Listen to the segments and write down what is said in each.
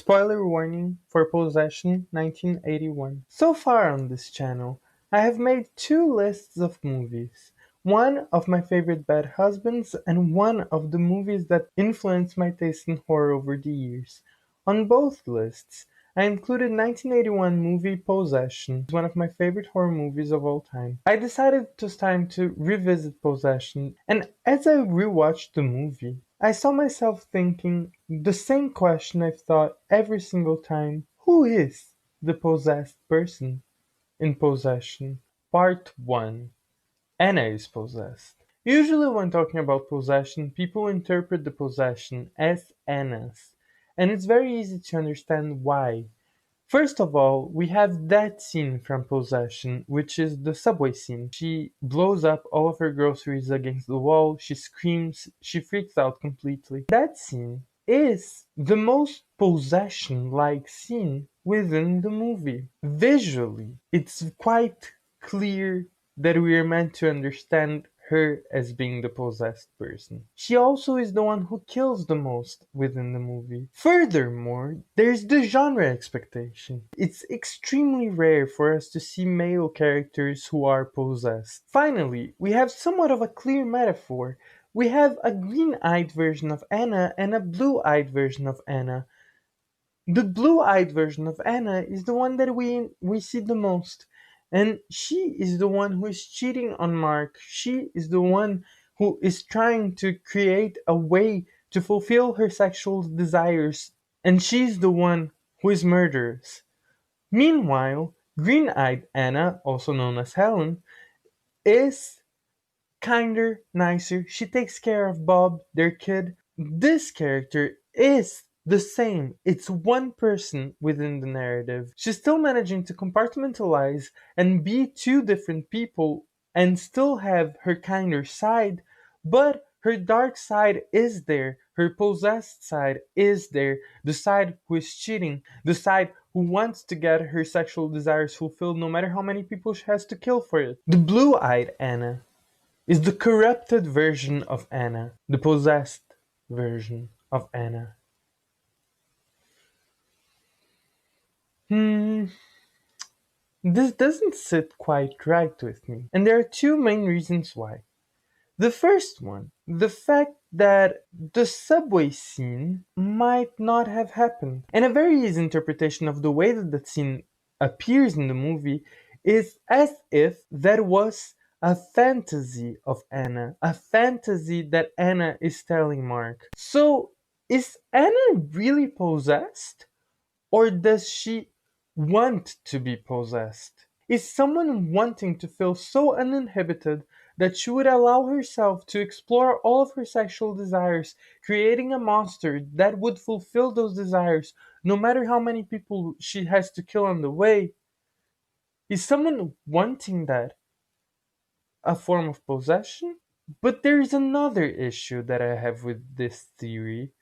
Spoiler warning for Possession 1981. So far on this channel, I have made two lists of movies. One of my favorite bad husbands and one of the movies that influenced my taste in horror over the years. On both lists, I included 1981 movie Possession, one of my favorite horror movies of all time. I decided it was time to revisit Possession, and as I rewatched the movie, I saw myself thinking the same question I've thought every single time. Who is the possessed person in Possession? Part 1. Anna is possessed. Usually when talking about possession, people interpret the possession as Anna's, and it's very easy to understand why. First of all, we have that scene from Possession, which is the subway scene. She blows up all of her groceries against the wall, she screams, she freaks out completely. That scene is the most possession-like scene within the movie. Visually, it's quite clear that we are meant to understand her as being the possessed person. She also is the one who kills the most within the movie. Furthermore, there's the genre expectation. It's extremely rare for us to see male characters who are possessed. Finally, we have somewhat of a clear metaphor. We have a green-eyed version of Anna and a blue-eyed version of Anna. The blue-eyed version of Anna is the one that we see the most. And she is the one who is cheating on Mark. She is the one who is trying to create a way to fulfill her sexual desires. And she's the one who is murderous. Meanwhile, green-eyed Anna, also known as Helen, is kinder, nicer. She takes care of Bob, their kid. This character is the same. It's one person within the narrative. She's still managing to compartmentalize and be two different people and still have her kinder side, but her dark side is there. Her possessed side is there. The side who is cheating. The side who wants to get her sexual desires fulfilled no matter how many people she has to kill for it. The blue-eyed Anna is the corrupted version of Anna, the possessed version of Anna. Hmm, this doesn't sit quite right with me. And there are two main reasons why. The first one, the fact that the subway scene might not have happened. And a very easy interpretation of the way that that scene appears in the movie is as if that was a fantasy of Anna, a fantasy that Anna is telling Mark. So, is Anna really possessed? Or does she want to be possessed? Is someone wanting to feel so uninhibited that she would allow herself to explore all of her sexual desires, creating a monster that would fulfill those desires no matter how many people she has to kill on the way? Is someone wanting that a form of possession? But there's another issue that I have with this theory.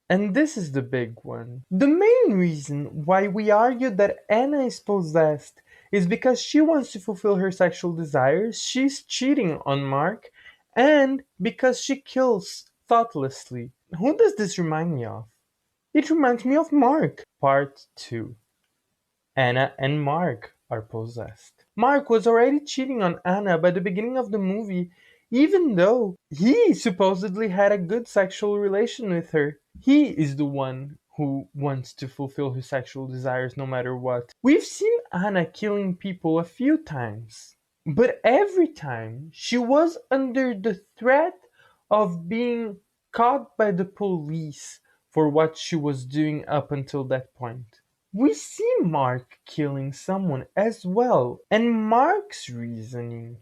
And this is the big one. The main reason why we argue that Anna is possessed is because she wants to fulfill her sexual desires, she's cheating on Mark, and because she kills thoughtlessly. Who does this remind me of? It reminds me of Mark. Part 2. Anna and Mark are possessed. Mark was already cheating on Anna by the beginning of the movie, even though he supposedly had a good sexual relation with her. He is the one who wants to fulfill his sexual desires no matter what. We've seen Anna killing people a few times, but every time she was under the threat of being caught by the police for what she was doing up until that point. We see Mark killing someone as well, and Mark's reasoning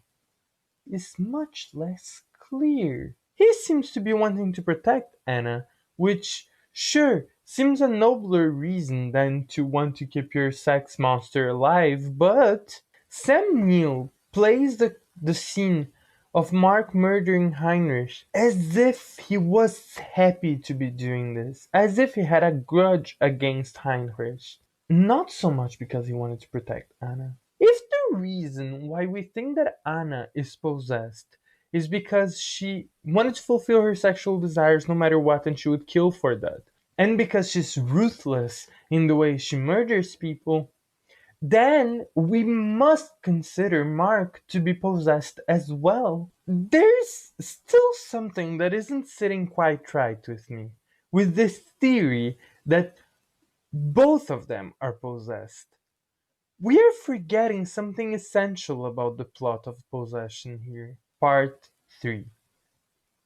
is much less clear. He seems to be wanting to protect Anna, which, sure, seems a nobler reason than to want to keep your sex monster alive, but Sam Neill plays the scene of Mark murdering Heinrich as if he was happy to be doing this, as if he had a grudge against Heinrich. Not so much because he wanted to protect Anna. If the reason why we think that Anna is possessed is because she wanted to fulfill her sexual desires no matter what and she would kill for that, and because she's ruthless in the way she murders people, then we must consider Mark to be possessed as well. There's still something that isn't sitting quite right with me, with this theory that both of them are possessed. We are forgetting something essential about the plot of Possession here. Part 3.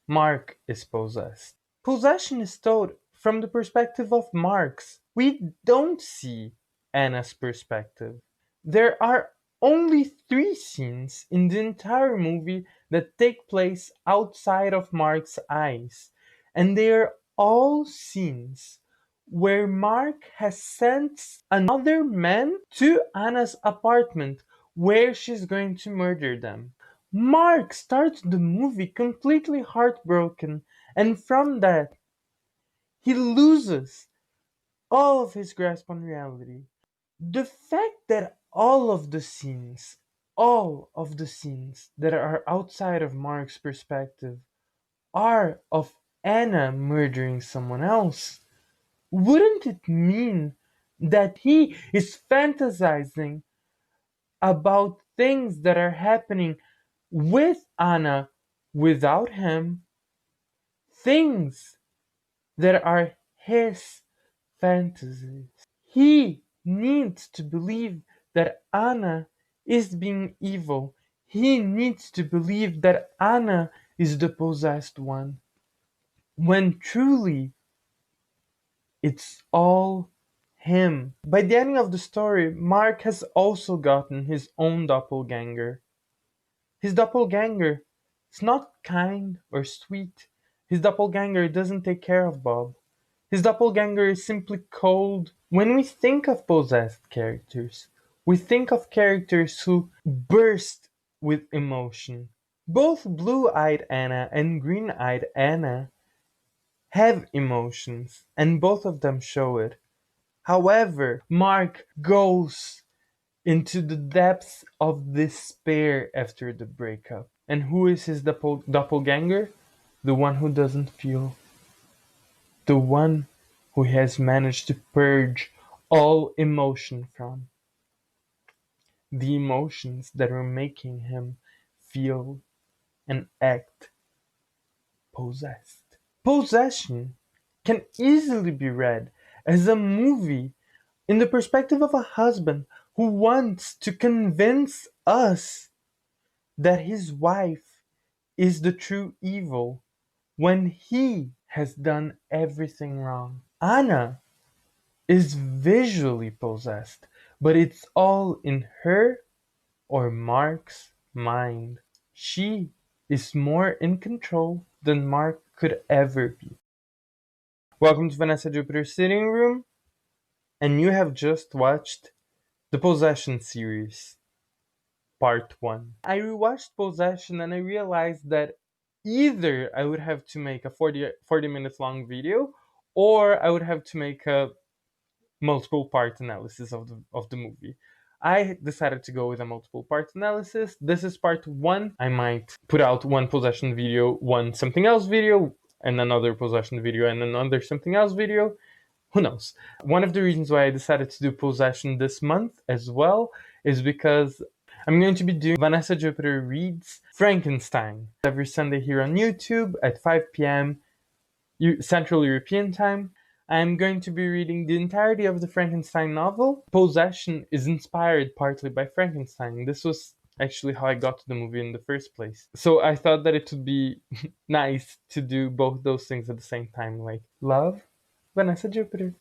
Mark is possessed. Possession is told from the perspective of Mark's. We don't see Anna's perspective. There are only 3 scenes in the entire movie that take place outside of Mark's eyes, and they are all scenes where Mark has sent another man to Anna's apartment where she's going to murder them. Mark starts the movie completely heartbroken, and from that, he loses all of his grasp on reality. The fact that all of the scenes that are outside of Mark's perspective are of Anna murdering someone else, wouldn't it mean that he is fantasizing about things that are happening with Anna without him? Things that are his fantasies. He needs to believe that Anna is being evil. He needs to believe that Anna is the possessed one, when truly it's all him. By the ending of the story, Mark has also gotten his own doppelganger. His doppelganger is not kind or sweet. His doppelganger doesn't take care of Bob. His doppelganger is simply cold. When we think of possessed characters, we think of characters who burst with emotion. Both Blue-Eyed Anna and Green-Eyed Anna have emotions, and both of them show it. However, Mark goes into the depths of despair after the breakup. And who is his doppelganger? The one who doesn't feel. The one who has managed to purge all emotion from. The emotions that are making him feel and act possessed. Possession can easily be read as a movie in the perspective of a husband who wants to convince us that his wife is the true evil when he has done everything wrong. Anna is visually possessed, but it's all in her or Mark's mind. She is more in control than Mark could ever be. Welcome to Vanessa Júpiter Sitting Room, and you have just watched the Possession series, Part 1. I rewatched Possession and I realized that either I would have to make a 40 minutes long video, or I would have to make a multiple part analysis of the movie. I decided to go with a multiple part analysis. This is part 1. I might put out one Possession video, one something else video, and another Possession video, and another something else video. Who knows? One of the reasons why I decided to do Possession this month as well is because I'm going to be doing Vanessa Júpiter Reads Frankenstein every Sunday here on YouTube at 5 p.m. Central European Time. I'm going to be reading the entirety of the Frankenstein novel. Possession is inspired partly by Frankenstein. This was actually how I got to the movie in the first place. So I thought that it would be nice to do both those things at the same time, like love Vanessa Júpiter.